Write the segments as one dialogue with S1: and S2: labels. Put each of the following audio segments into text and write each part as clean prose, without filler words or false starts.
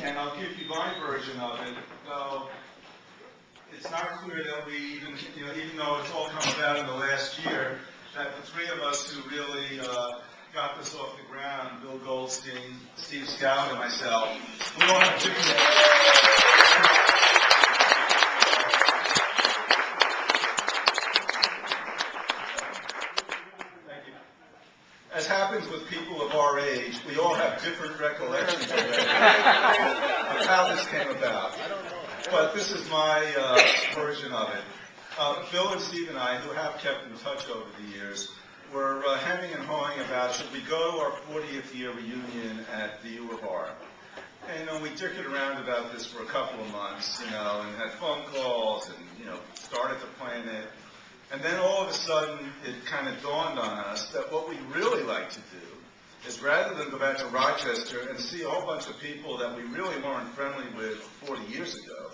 S1: and I'll give you my version of it. Though it's not clear that we even though it's all come about in the last year, that the three of us who really got this off the ground, Bill Goldstein, Steve Scout, and myself, we all have different. As happens with people of our age, we all have different recollections of how this came about. But this is my version of it. Bill and Steve and I, who have kept in touch over the years, were hemming and hawing about should we go to our 40th year reunion at the U of R. And we dickered around about this for a couple of months, and had phone calls and, started to plan it. And then all of a sudden, it kind of dawned on us that what we'd really like to do is rather than go back to Rochester and see a whole bunch of people that we really weren't friendly with 40 years ago,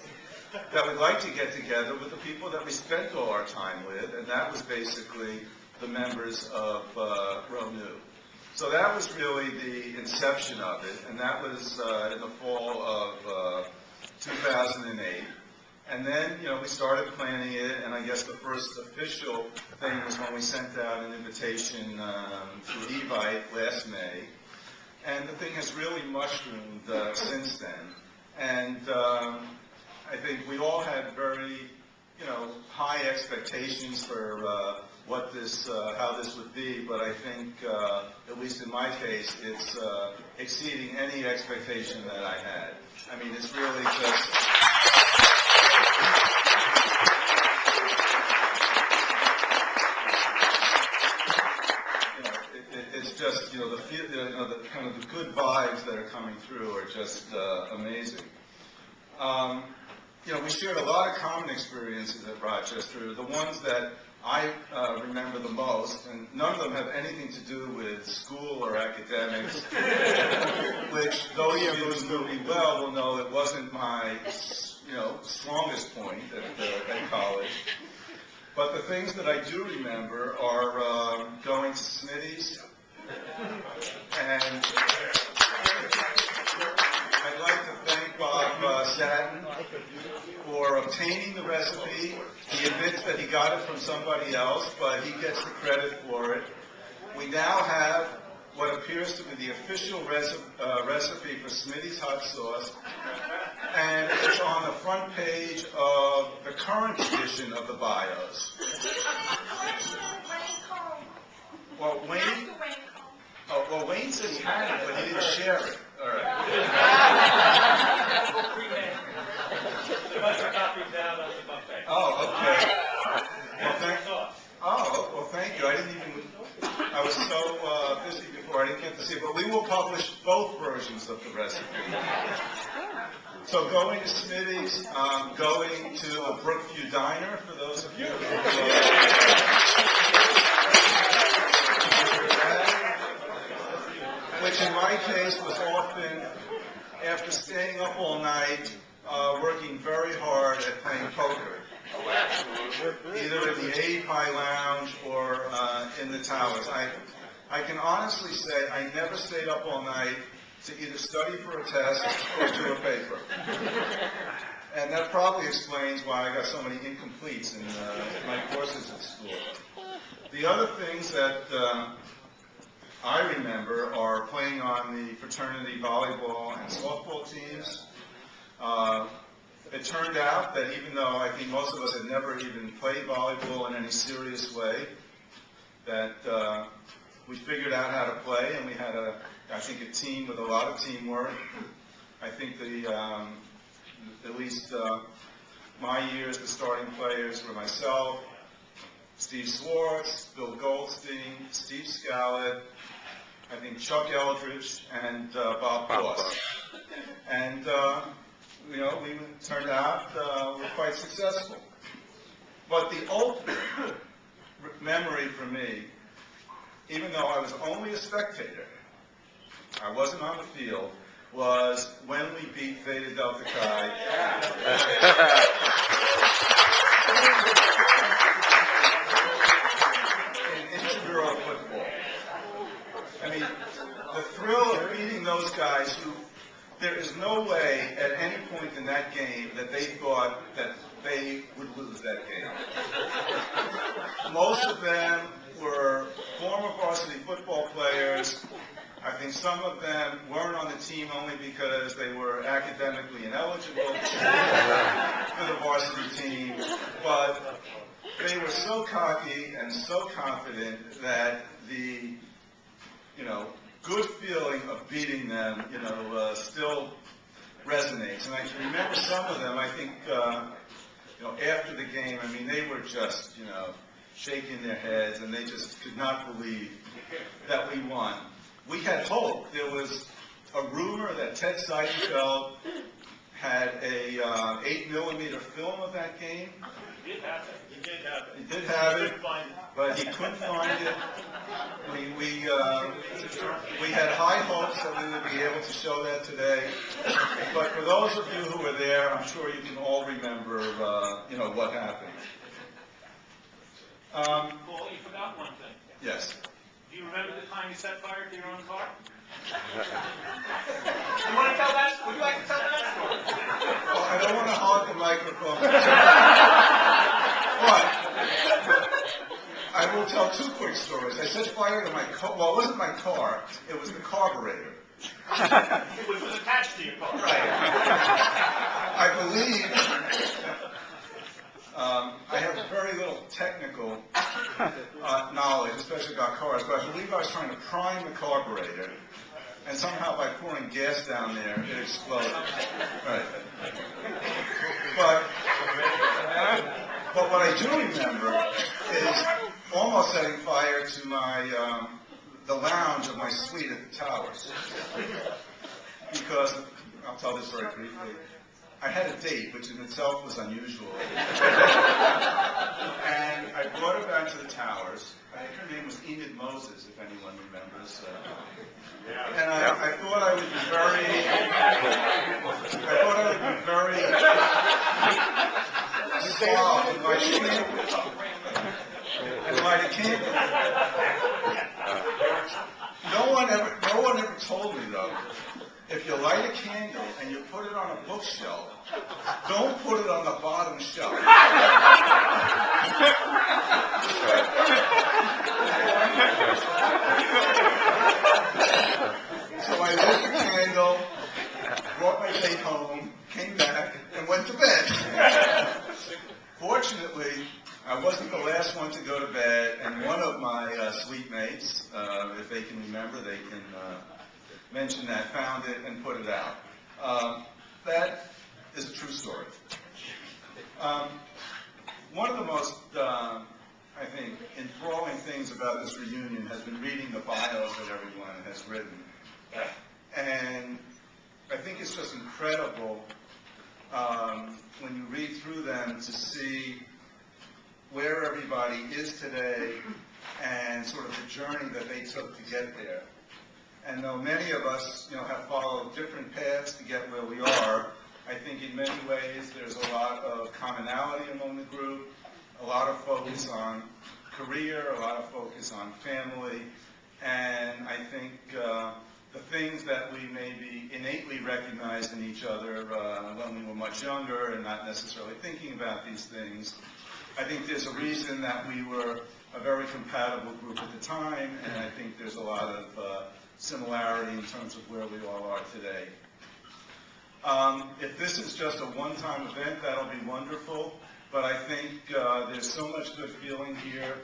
S1: that we'd like to get together with the people that we spent all our time with, and that was basically the members of Row New. So that was really the inception of it, and that was in the fall of 2008. And then, we started planning it, and I guess the first official thing was when we sent out an invitation to Evite last May. And the thing has really mushroomed since then. And I think we all had very, high expectations for what this, how this would be. But I think, at least in my case, it's exceeding any expectation that I had. I mean, it's really just. It's just, the kind of the good vibes that are coming through are just amazing. We shared a lot of common experiences at Rochester. The ones that I remember the most, and none of them have anything to do with school or academics, which those of you who know me well will know it wasn't my, strongest point at college. But the things that I do remember are going to Smitty's, and I'd like to thank Bob Satin for obtaining the recipe. He admits that he got it from somebody else, but he gets the credit for it. We now have what appears to be the official recipe for Smitty's hot sauce, and it's on the front page of the current edition of the BIOS. Wayne said he had it, but he didn't share it. All right. Oh, okay. Well, thank you. I was so busy before I didn't get to see it, but we will publish both versions of the recipe. So going to Smitty's, going to a Brookview Diner, for those of you which in my case was often after staying up all night, working very hard at playing poker, either in the Aid High Lounge or in the Towers. I can honestly say I never stayed up all night to either study for a test or do a paper. And that probably explains why I got so many incompletes in my courses at school. The other things that I remember are playing on the fraternity volleyball and softball teams. It turned out that even though I think most of us had never even played volleyball in any serious way, that we figured out how to play, and we had I think a team with a lot of teamwork. I think at least my years, the starting players were myself, Steve Swartz, Bill Goldstein, Steve Scallett, I think Chuck Eldridge, and Bob Boss. And, we turned out we're quite successful. But the ultimate memory for me, even though I was only a spectator, I wasn't on the field, was when we beat Theta Delta Chi. In intramural football. I mean, the thrill of beating those guys who there is no way at any point in that game that they thought that they would lose that game. Most of them were former varsity football players. I think some of them weren't on the team only because they were academically ineligible for the varsity team, but they were so cocky and so confident that the, good feeling of beating them, still resonates. And I can remember some of them, I think, after the game, they were just, shaking their heads, and they just could not believe that we won. We had hope. There was a rumor that Ted Seidenfeld had a 8mm film of that game.
S2: He did have it.
S1: He did have it, but he couldn't find it. We had high hopes that we would be able to show that today. But for those of you who were there, I'm sure you can all remember, what happened.
S2: Paul, you forgot one thing.
S1: Yes.
S2: Do you remember the time you set fire to your own car? You want to tell that? Would you like to tell that story?
S1: Well, I don't want to hog the microphone. But I will tell two quick stories. I set fire to my car. Well, it wasn't my car. It was the carburetor.
S2: Which was attached to your car.
S1: Right. I believe I have very little technical knowledge, especially about cars, but I believe I was trying to prime the carburetor, and somehow by pouring gas down there, it exploded. Right. But what I do remember is almost setting fire to my the lounge of my suite at the Towers. Because, I'll tell this very briefly, I had a date, which in itself was unusual. And I brought her back to the Towers. I think her name was Enid Moses, if anyone remembers. And I thought I would be very suave in my and light a candle. No one ever told me, though, if you light a candle and you put it on a bookshelf, don't put it on the bottom shelf. So I lit the candle, brought my date home, came back, and went to bed. Fortunately, I wasn't the last one to go to bed, and one of my suite mates, if they can remember, they can mention that, found it and put it out. That is a true story. One of the most, I think, enthralling things about this reunion has been reading the bios that everyone has written. And I think it's just incredible when you read through them to see where everybody is today and sort of the journey that they took to get there. And though many of us, have followed different paths to get where we are, I think in many ways there's a lot of commonality among the group, a lot of focus on career, a lot of focus on family, and I think the things that we maybe innately recognized in each other when we were much younger and not necessarily thinking about these things, I think there's a reason that we were a very compatible group at the time, and I think there's a lot of similarity in terms of where we all are today. If this is just a one-time event, that'll be wonderful, but I think there's so much good feeling here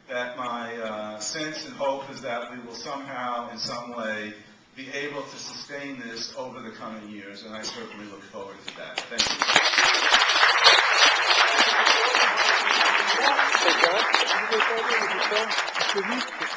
S1: that my sense and hope is that we will somehow, in some way, be able to sustain this over the coming years, and I certainly look forward to that. Thank you.